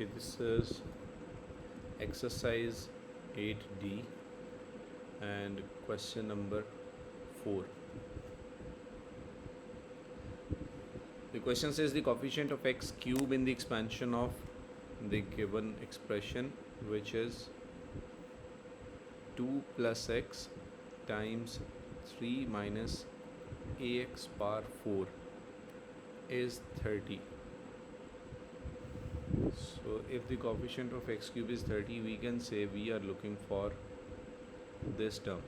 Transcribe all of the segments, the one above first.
Okay, this is exercise 8D and question number 4. The question says the coefficient of x cube in the expansion of the given expression, which is 2 plus x times 3 minus ax power 4 is 30. So if the coefficient of x cube is 30, we can say we are looking for this term.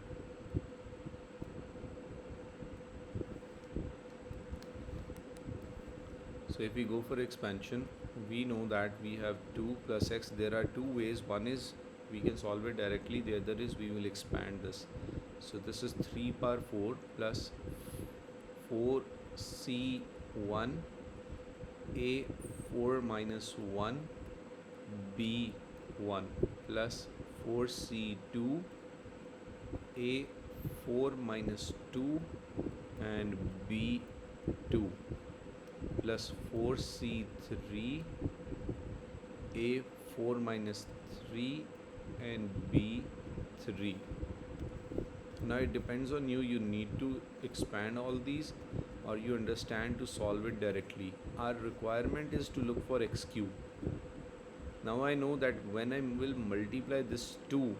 So if we go for expansion, we know that we have 2 plus x. There are two ways. One is we can solve it directly, the other is we will expand this. So this is 3 power 4 plus 4c1 a4 minus 1 b1 plus 4c2 a4 minus 2 and b2 plus 4c3 a4 minus 3 and b3. Now it depends on you. You need to expand all these or you understand to solve it directly. Our requirement is to look for x cube. Now I know that when I will multiply this 2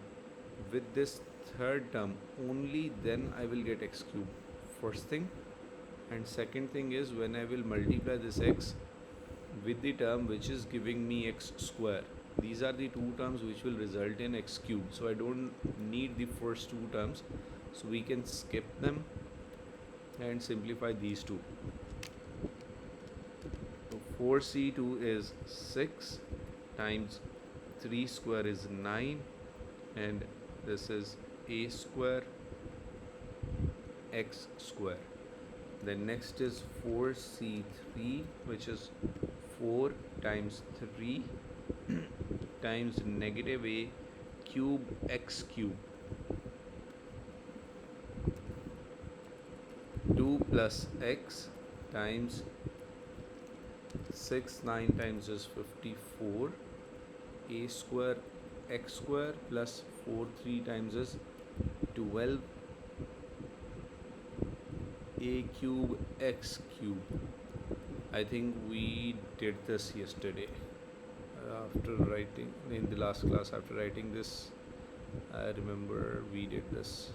with this third term, only then I will get x cube. First thing. And second thing is when I will multiply this x with the term which is giving me x square. These are the two terms which will result in x cube. So I don't need the first two terms. So we can skip them and simplify these two. So 4c2 is 6 times 3 square is 9 and this is a square x square. Then next is 4c3, which is 4 times 3 times negative a cube x cube. 2 plus x times 6, 9 times is 54 a square x square plus 4, 3 times is 12 a cube x cube. I think we did this yesterday after writing in the last class. After writing this, I remember we did this.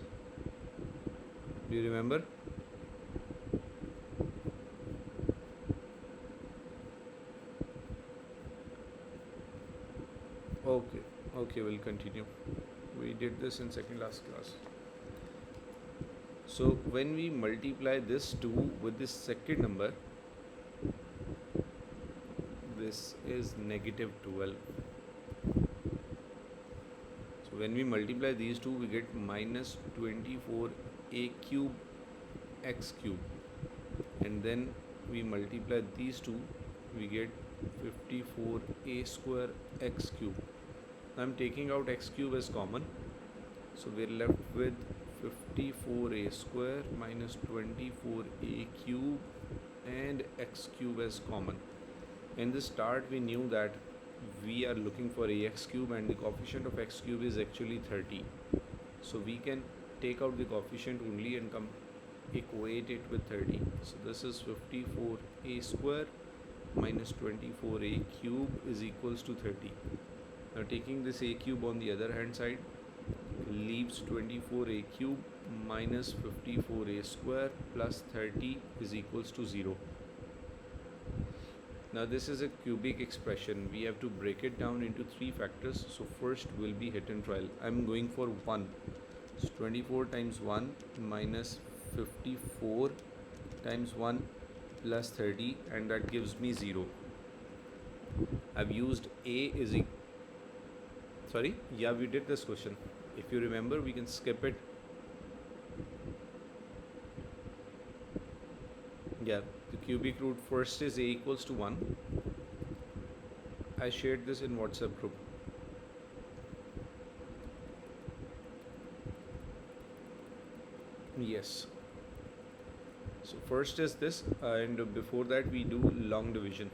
Do you remember? Okay, we'll continue. We did this in second last class. So when we multiply this 2 with this second number, this is negative 12. So when we multiply these two, we get minus 24 a cube x cube. And then we multiply these two, we get 54 a square x cube. Now I'm taking out x cube as common. So we're left with 54a square minus 24a cube and x cube as common. In the start we knew that we are looking for ax cube and the coefficient of x cube is actually 30. So we can take out the coefficient only and equate it with 30. So this is 54a square minus 24a cube is equals to 30. Now taking this a cube on the other hand side, leaves 24a cube minus 54a square plus 30 is equals to 0. Now this is a cubic expression. We have to break it down into 3 factors. So first will be hit and trial. I'm going for 1. So 24 times 1 minus 54 times 1 plus 30 and that gives me 0. I've used a is equal. Sorry, yeah, we did this question. If you remember, we can skip it. Yeah, the cubic root first is a equals to 1. I shared this in WhatsApp group. Yes. So first is this and before that we do long division.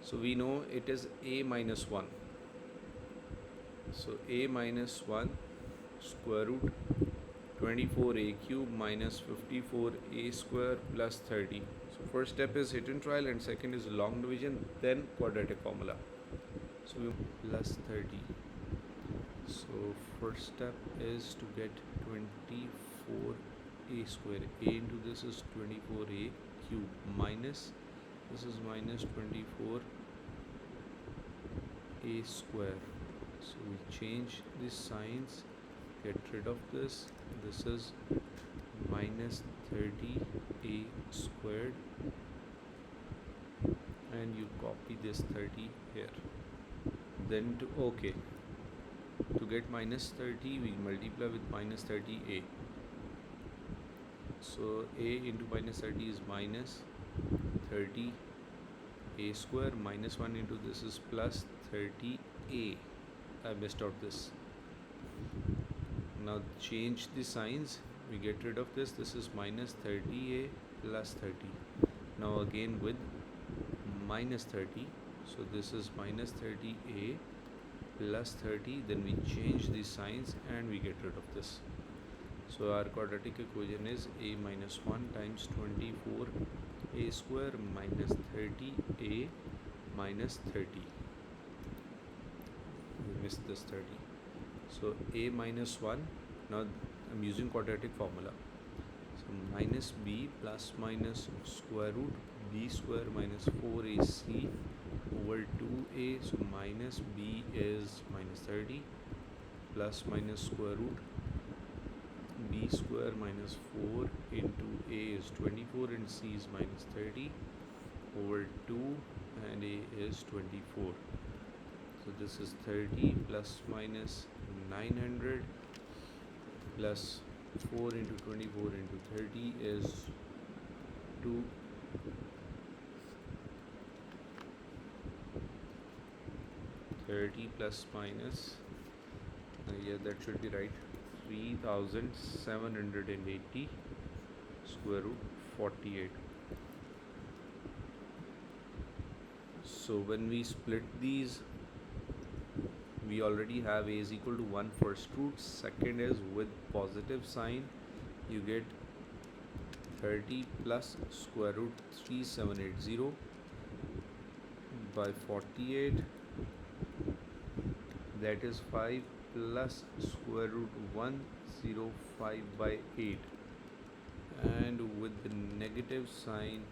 So we know it is a minus 1. So a minus 1 square root 24a cube minus 54a square plus 30. So first step is hit and trial and second is long division, then quadratic formula. So we plus 30. So first step is to get 24a square. A into this is 24a cube minus this is minus 24a square. So we change the signs, get rid of this. This is minus 30a squared and you copy this 30 here. Then to get minus 30 we multiply with minus 30a. So a into minus 30 is minus 30a square, minus 1 into this is plus 30a. I missed out this. Now change the signs, we get rid of this. This is minus 30a plus 30. Now again with minus 30. So this is minus 30a plus 30. Then we change the signs and we get rid of this. So our quadratic equation is a minus 1 times 24a square minus 30a minus 30. We missed this 30. So a minus 1, now I'm using quadratic formula. So minus b plus minus square root b square minus 4ac over 2a. So minus b is minus 30 plus minus square root b square minus 4 into a is 24 and c is minus 30 over 2 and a is 24. So this is 30 plus minus 900 plus 4 into 24 into 30 is 2. Plus minus yeah, that should be right, 3780 square root 48. So when we split these, we already have a is equal to 1 first root, second is with positive sign, you get 30 plus square root 3780 by 48, that is 5 plus square root 105 by 8, and with the negative sign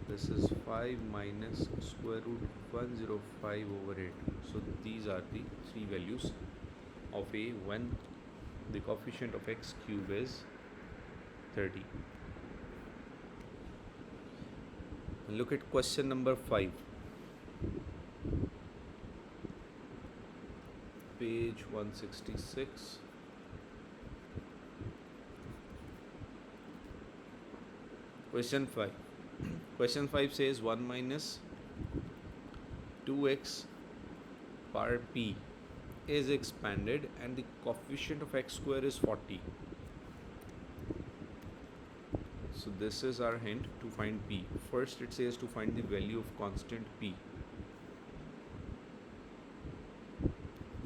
this is 5 minus square root 105 over 8. So these are the three values of a when the coefficient of x cube is 30. Look at question number 5, page 166. Question 5. Question 5 says 1 minus 2x per p is expanded and the coefficient of x square is 40. So this is our hint to find p. First it says to find the value of constant p.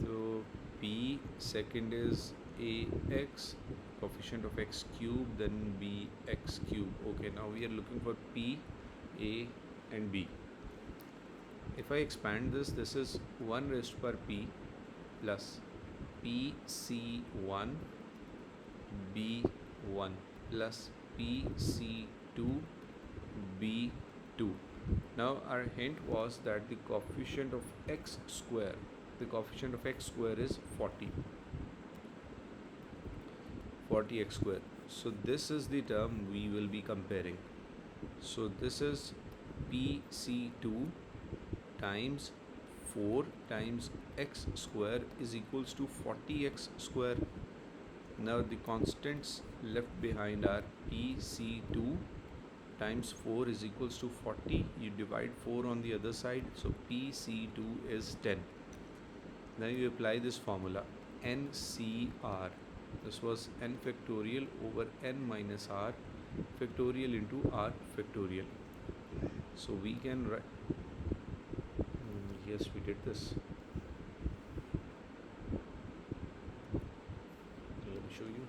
So p, second is ax, coefficient of x cube, then bx cube. Okay, now we are looking for p, a and b. If I expand this, this is 1 raised per p plus pc1 b1 plus pc2 b2. Now our hint was that the coefficient of x square, is 40x square. So this is the term we will be comparing. So this is pc2 times 4 times x square is equals to 40x square. Now the constants left behind are pc2 times 4 is equals to 40. You divide 4 on the other side, so pc2 is 10. Now you apply this formula, ncr. This was n factorial over n minus r factorial into r factorial. So we can Yes, we did this. Let me show you.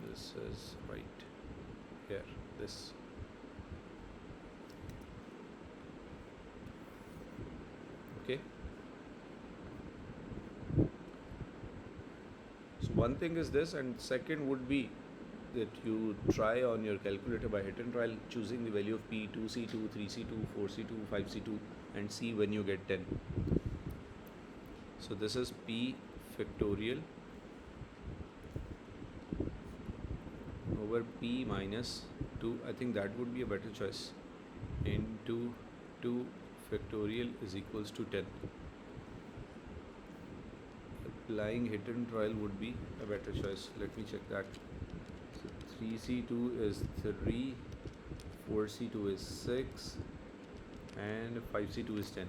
This is right here. This. Okay. So one thing is this, and second would be that you try on your calculator by hit and trial, choosing the value of P, 2C2, 3C2, 4C2, 5C2, and see when you get 10. So this is P factorial over P minus 2. I think that would be a better choice. Into 2 factorial is equals to 10. Applying hit and trial would be a better choice. Let me check that. So 3C2 is 3, 4C2 is 6, and 5C2 is 10.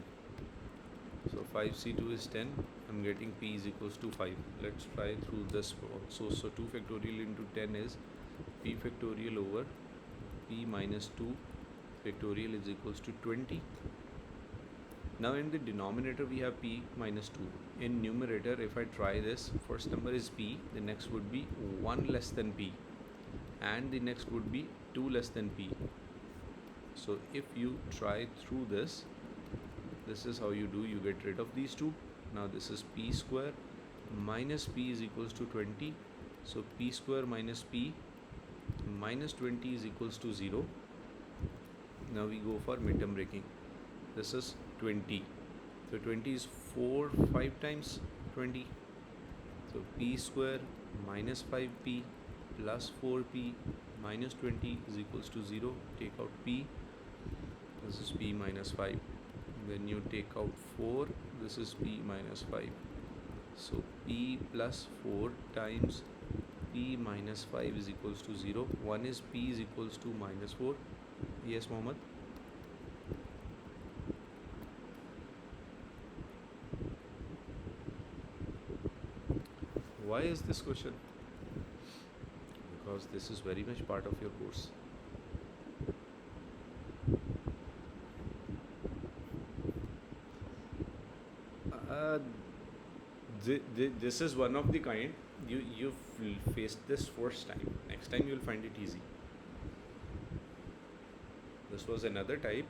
So 5C2 is 10. I'm getting P is equals to 5. Let's try through this also. So 2 factorial into 10 is P factorial over P minus 2 factorial is equals to 20. Now in the denominator we have P minus 2. In numerator, if I try this, first number is P, the next would be 1 less than P, and the next would be 2 less than P. So if you try through this, this is how you do. You get rid of these two. Now this is P square minus P is equals to 20. So P square minus P minus 20 is equals to 0. Now we go for midterm breaking. This is 20. So 20 is 5 times 20. So P square minus 5P plus 4P minus 20 is equals to 0. Take out P. This is P minus 5. Then you take out 4. This is P minus 5. So P plus 4 times P minus 5 is equals to 0. One is P is equals to minus 4. Yes, Mohammed? Why is this question? Because this is very much part of your course. This is one of the kind you've faced this first time. Next time you'll find it easy. This was another type.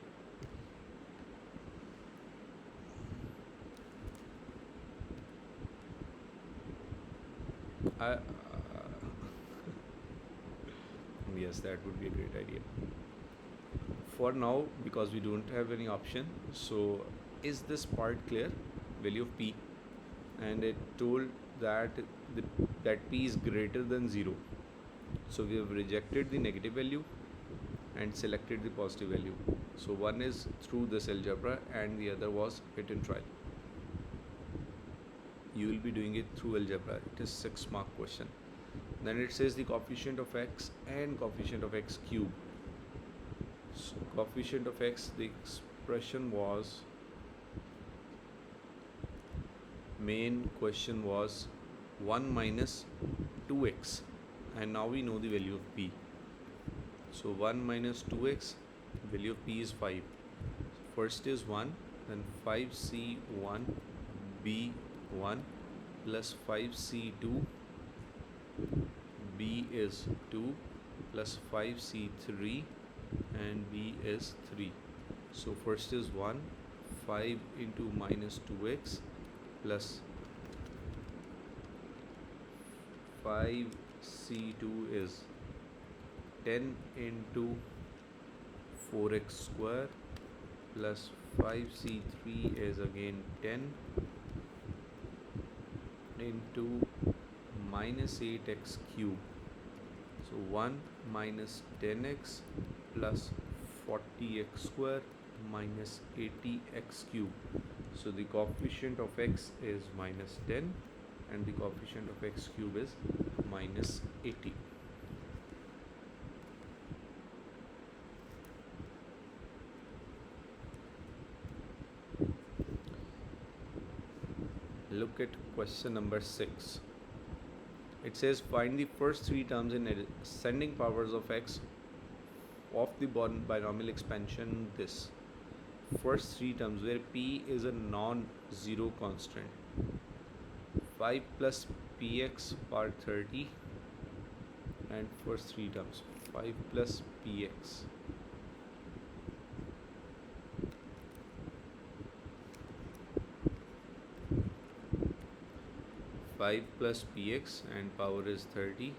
Yes, that would be a great idea. For now, because we don't have any option, so is this part clear? Value of P, and it told that that P is greater than 0. So we have rejected the negative value and selected the positive value. So one is through this algebra and the other was hit and try. You will be doing it through algebra. It is 6-mark question. Then it says the coefficient of x and coefficient of x cube. So coefficient of x, the expression was, main question was 1 minus 2x, and now we know the value of P. So 1 minus 2x, value of P is 5. First is 1, then 5C1 B1 plus 5C2 B is 2 plus 5C3 and B is 3. So first is 1, 5 into minus 2x plus 5C2 is 10 into 4x square plus 5C3 is again 10 into minus 8x cube. So 1 minus 10x plus 40x square minus 80x cube. So the coefficient of x is minus 10 and the coefficient of x cube is minus 80. Look at question number 6. It says find the first three terms in ascending powers of x of the binomial expansion this. First three terms where p is a non-zero constant. 5 plus px power 30, and first three terms 5 plus px. Five plus px and power is 30,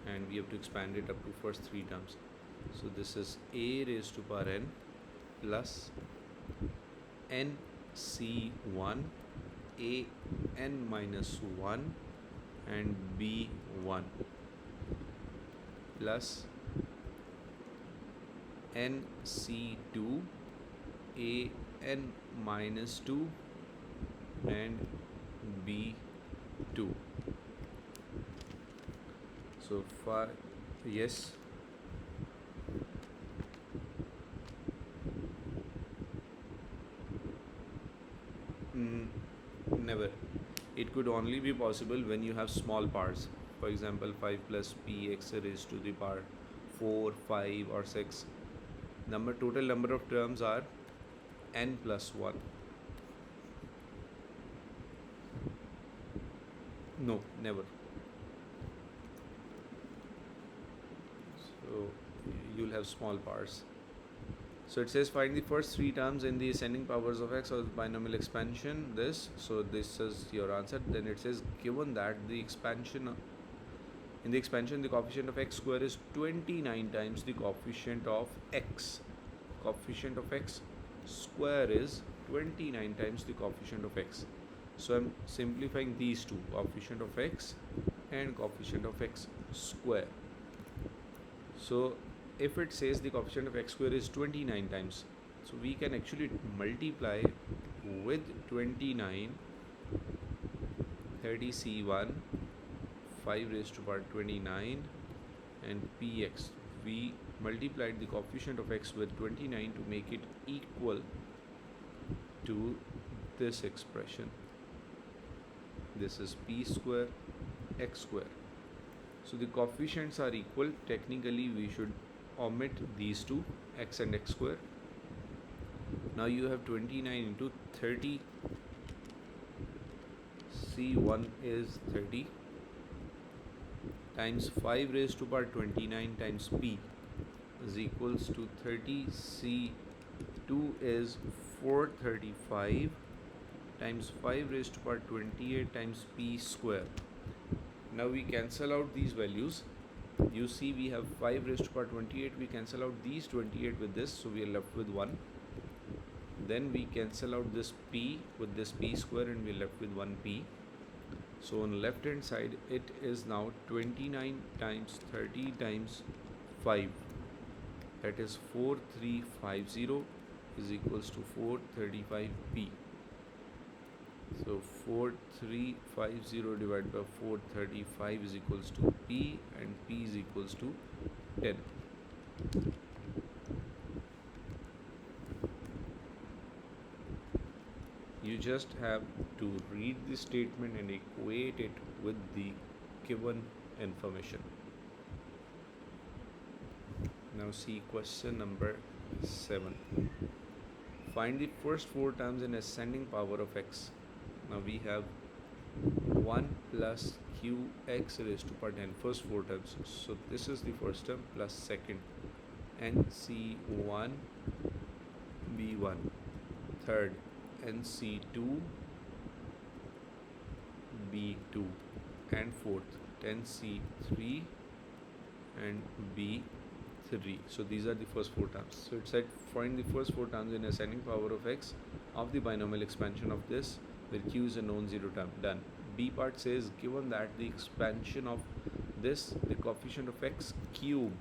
and we have to expand it up to first three terms. So this is a raised to power n plus nc1 a n minus 1 and b1 plus nc2 a n minus 2 and b2. So far, yes. Never. It could only be possible when you have small parts. For example, 5 plus px raised to the power 4, 5 or 6. Total number of terms are n plus 1. No, never. So you'll have small parts. So it says find the first three terms in the ascending powers of x or binomial expansion this. So this is your answer. Then it says given that the expansion in the expansion the coefficient of x square is 29 times the coefficient of x. Coefficient of x square is 29 times the coefficient of x. So I'm simplifying these two, coefficient of x and coefficient of x square. So if it says the coefficient of x square is 29 times, so we can actually multiply with 29 30c1 5 raised to power 29 and px. We multiplied the coefficient of x with 29 to make it equal to this expression. This is p square x square. So the coefficients are equal. Technically we should omit these two, x and x square. Now you have 29 into 30. C1 is 30 times 5 raised to power 29 times p is equals to 30. C2 is 435 times 5 raised to power 28 times p square. Now we cancel out these values. You see we have 5 raised to power 28. We cancel out these 28 with this, so we are left with 1. Then we cancel out this p with this p square and we are left with 1p. So on left hand side it is now 29 times 30 times 5, that is 4350 is equals to 435p. So 4350 divided by 435 is equals to p, and p is equals to 10. You just have to read the statement and equate it with the given information. Now see question number 7. Find the first four terms in ascending power of x. Now we have 1 plus qx raised to power 10, first four terms. So this is the first term plus second nc1 b1, third nc2 b2, and fourth 10c3 and b3. So these are the first four terms. So it said find the first four terms in ascending power of x of the binomial expansion of this, where q is a non-zero term. Done. B part says given that the expansion of this, the coefficient of x cube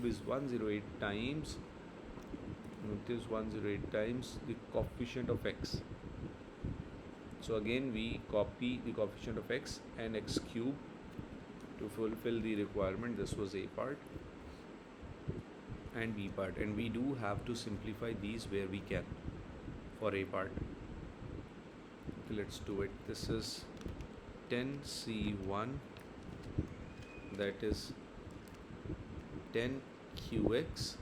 is 108 times, it is 108 times the coefficient of x. So again we copy the coefficient of x and x cube to fulfill the requirement. This was A part and B part, and we do have to simplify these where we can for A part. Okay, let's do it. This is 10c1, that is 10 qx,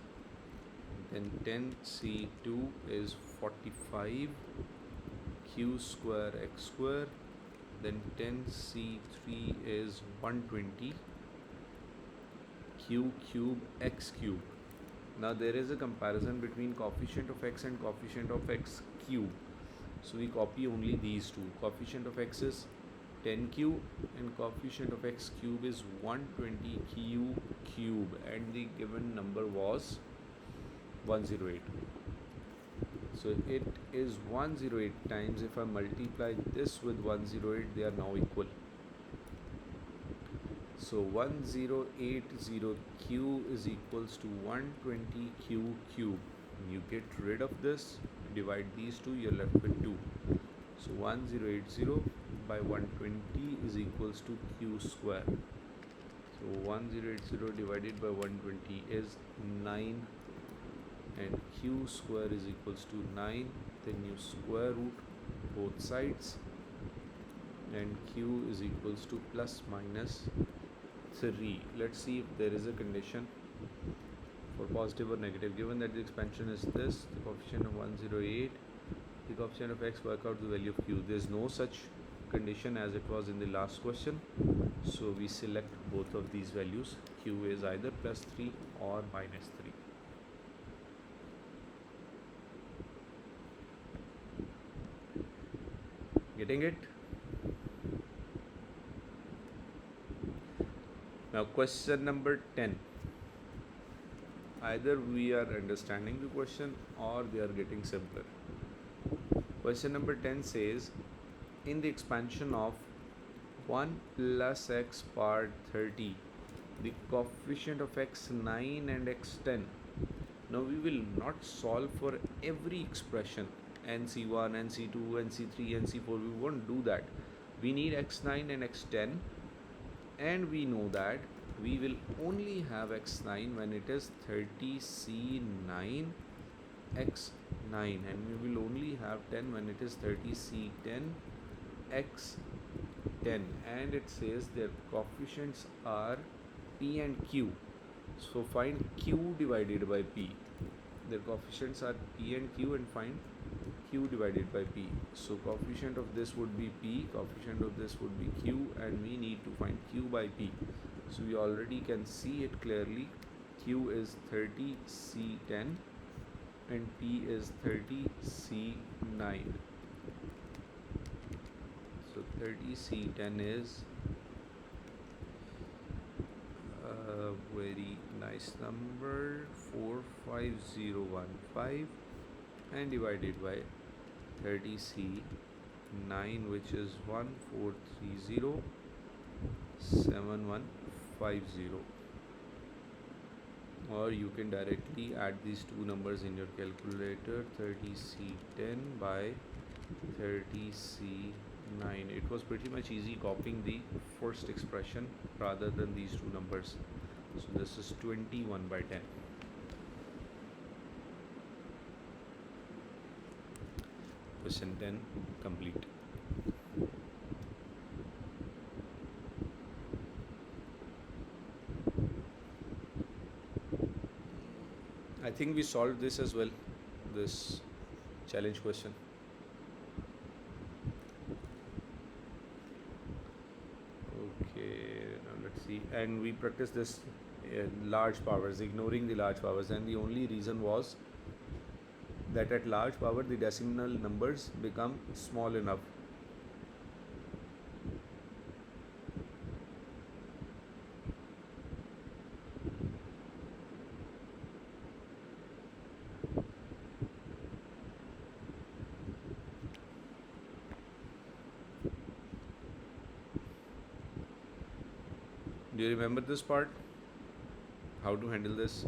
then 10c2 is 45 q square x square, then 10c3 is 120 q cube x cube. Now there is a comparison between coefficient of x and coefficient of x cube, so we copy only these two. Coefficient of x is 10q and coefficient of x cube is 120q cube, and the given number was 108. So it is 108 times. If I multiply this with 108, they are now equal. So 1080q is equals to 120q cube. You get rid of this, divide these two, you're left with 2. So 1080 by 120 is equals to q square. So 1080 divided by 120 is 9, and q square is equals to 9. Then you square root both sides, and q is equals to plus minus 3. Let's see if there is a condition for positive or negative. Given that the expansion is this, the coefficient of 108, the coefficient of x, work out the value of q. There is no such condition as it was in the last question, so we select both of these values. Q is either plus 3 or minus 3. Getting it? Now question number 10. Either we are understanding the question or they are getting simpler. Question number 10 says, in the expansion of 1 plus x power 30, the coefficient of x 9 and x 10. Now we will not solve for every expression, nc1, nc2, nc3, nc4. We won't do that. We need x9 and x10, and we know that we will only have x9 when it is 30c9 x9, and we will only have 10 when it is 30c10 x10, and it says their coefficients are p and q. So find q divided by p. Their coefficients are p and q, and find q divided by p. So coefficient of this would be p, coefficient of this would be q, and we need to find q by p. So we already can see it clearly. Q is 30c10 and p is 30c9. So 30c10 is a very nice number, 45015, and divided by 30c9, which is 14307150. Or you can directly add these two numbers in your calculator, 30c10 by 30c9. It was pretty much easy copying the first expression rather than these two numbers. So this is 21 by 10. Question 10 complete. I think we solved this as well, this challenge question. Okay, now let's see. And we practiced this large powers, ignoring the large powers, and the only reason was that at large power the decimal numbers become small enough. Do you remember this part? How to handle this?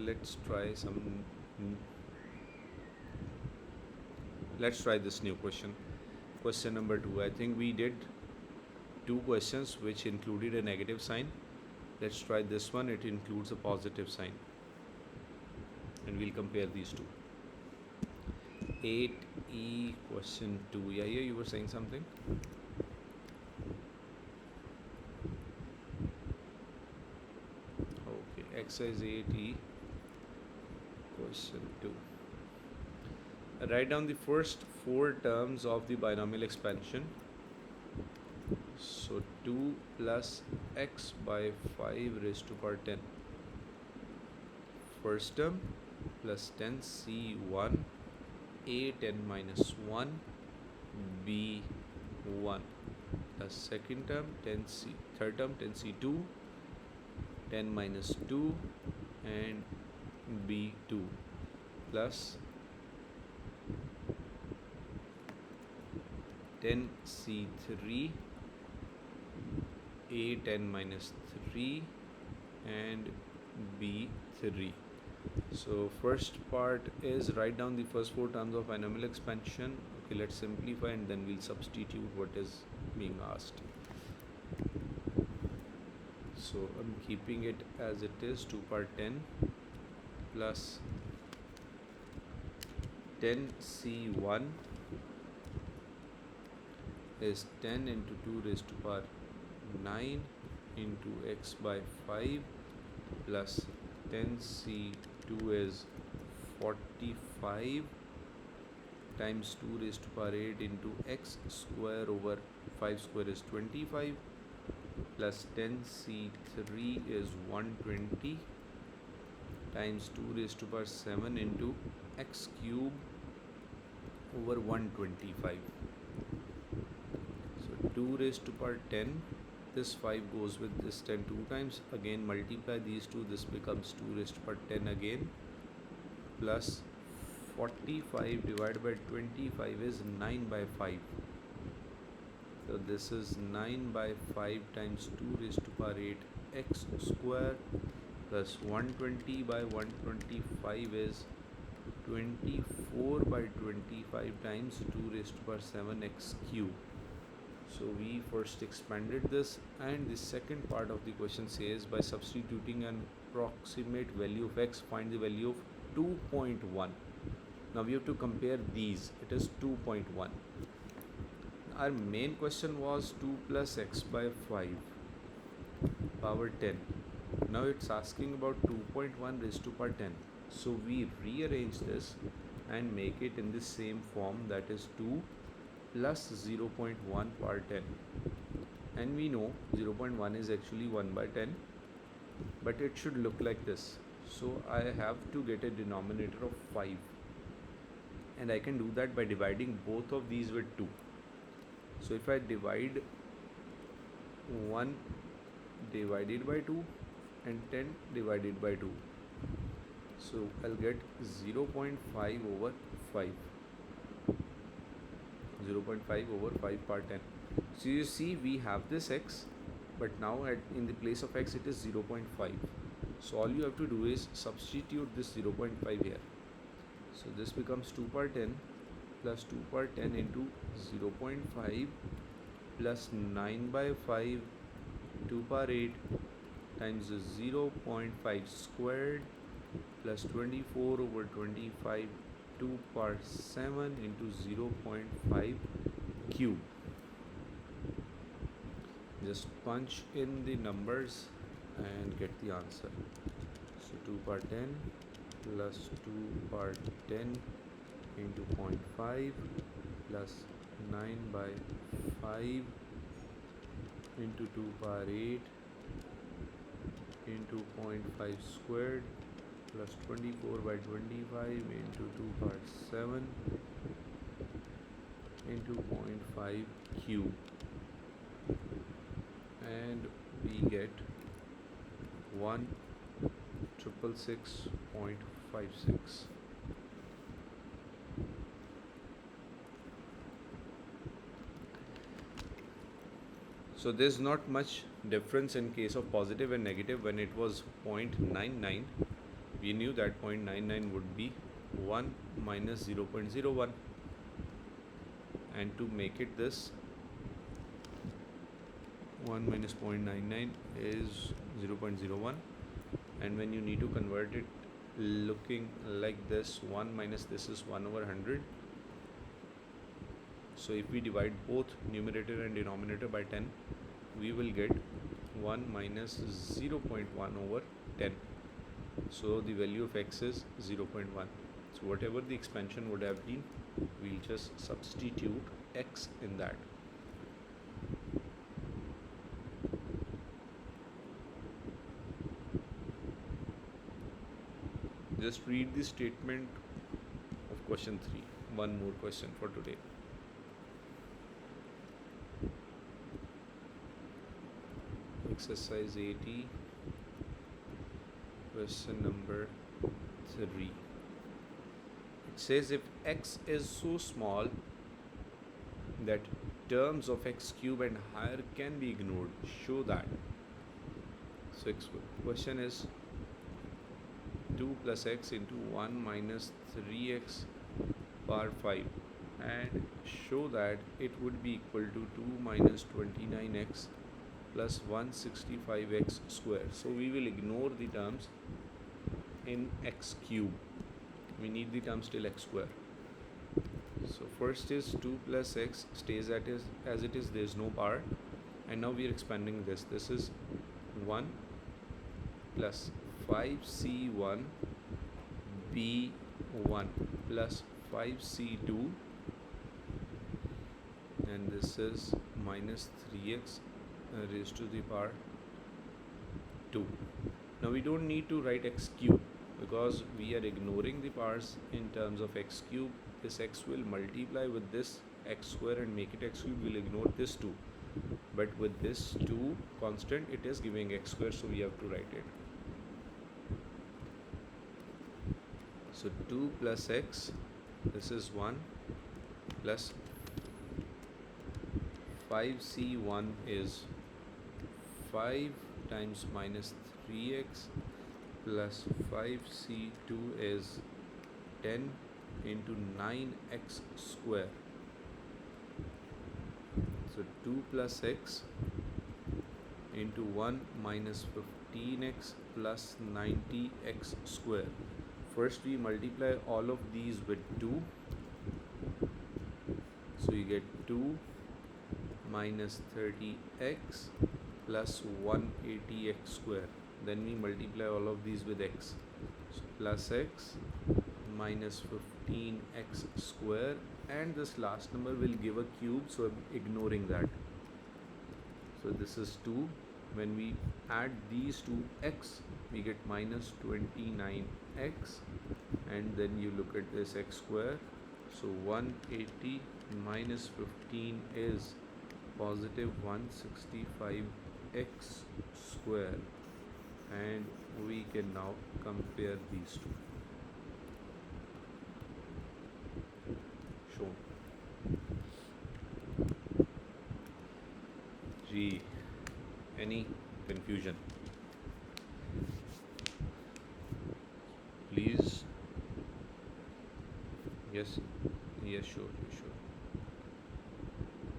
Let's try this new question. Question number 2. I think we did 2 questions which included a negative sign. Let's try this one. It includes a positive sign, and we'll compare these two. 8e question 2. Yeah, you were saying something? exercise 8E, question 2. Write down the first 4 terms of the binomial expansion. So 2 plus x by 5 raised to power 10. First term plus 10c1 a 10 minus 1 b 1 plus second term 10c, third term 10c2 10 minus 2 and b2 plus 10c3 a 10 minus 3 and b3. So first part is write down the first 4 terms of binomial expansion. Okay, let's simplify and then we'll substitute what is being asked. So I'm keeping it as it is, 2 power 10 plus 10c1 is 10 into 2 raised to power 9 into x by 5 plus 10c2 is 45 times 2 raised to power 8 into x square over 5 square is 25 plus 10c3 is 120 times 2 raised to power 7 into x cube over 125. So 2 raised to power 10, this 5 goes with this 10 2 times, again multiply these two, this becomes 2 raised to power 10 again, plus 45 divided by 25 is 9 by 5. So this is 9 by 5 times 2 raised to power 8 x square plus 120 by 125 is 24 by 25 times 2 raised to power 7 x cube. So we first expanded this, and the second part of the question says by substituting an approximate value of x, find the value of 2.1. Now we have to compare these. It is 2.1. Our main question was 2 plus x by 5 power 10. Now it's asking about 2.1 raised to power 10. So we rearrange this and make it in the same form, that is 2 plus 0.1 power 10. And we know 0.1 is actually 1 by 10, but it should look like this. So I have to get a denominator of 5, and I can do that by dividing both of these with 2. So if I divide 1 divided by 2 and 10 divided by 2, so I'll get 0.5 over 5. 0.5 over 5 power 10. So you see we have this x, but now in the place of x it is 0.5. So all you have to do is substitute this 0.5 here. So this becomes 2 power 10 plus 2 power 10 into 0.5 plus 9 by 5 2 power 8 times 0.5 squared plus 24 over 25 2 power 7 into 0.5 cube. Just punch in the numbers and get the answer. So 2 power 10 plus 2 power 10 into 0.5 plus 9 by 5 into 2 power 8 into 0.5 squared plus 24 by 25 into 2 power 7 into 0.5 cube, and we get 1,666.56. So there's not much difference in case of positive and negative. When it was 0.99, we knew that 0.99 would be 1 minus 0.01, and to make it this 1 minus 0.99 is 0.01, and when you need to convert it looking like this, 1 minus this is 1 over 100. So if we divide both numerator and denominator by 10, we will get 1 minus 0.1 over 10. So the value of x is 0.1. So whatever the expansion would have been, we'll just substitute x in that. Just read the statement of question 3. One more question for today. Exercise 80, question number 3. It says if x is so small that terms of x cube and higher can be ignored, show that. So question is 2 plus x into 1 minus 3x power 5, and show that it would be equal to 2 minus 29x plus 165x square. So we will ignore the terms in x cube. We need the terms till x square. So first is 2 plus x stays as it is, there is no power, and now we are expanding this. This is 1 plus 5c1 b1 plus 5c2, and this is minus 3x raised to the power 2. Now we don't need to write x cube because we are ignoring the powers in terms of x cube. This x will multiply with this x square and make it x cube. We'll ignore this 2, but with this 2 constant it is giving x square, so we have to write it. So 2 plus x, this is 1 plus 5c1 is 5 times minus 3x plus 5c2 is 10 into 9x square. So 2 plus x into 1 minus 15x plus 90x square. First we multiply all of these with 2, so you get 2 minus 30x plus 180x square. Then we multiply all of these with x, so plus x minus 15x square, and this last number will give a cube, so I'm ignoring that. So this is 2. When we add these two x, we get minus 29x, and then you look at this x square, so 180 minus 15 is positive 165x square, and we can now compare these two. Shown. Gee, any confusion? Please. Yes, sure.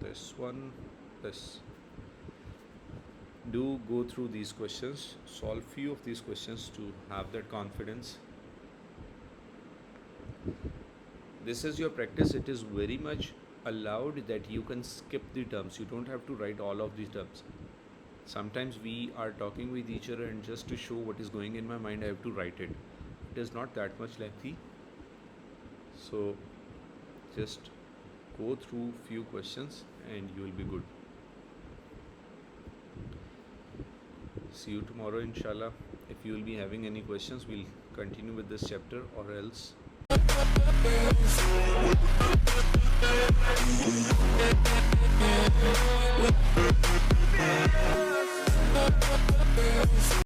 This one, this. Do go through these questions, solve few of these questions to have that confidence. This is your practice. It is very much allowed that you can skip the terms. You don't have to write all of these terms. Sometimes we are talking with each other, and just to show what is going in my mind, I have to write it. It is not that much lengthy. So just go through few questions and you will be good. See you tomorrow, inshallah. If you will be having any questions, we'll continue with this chapter, or else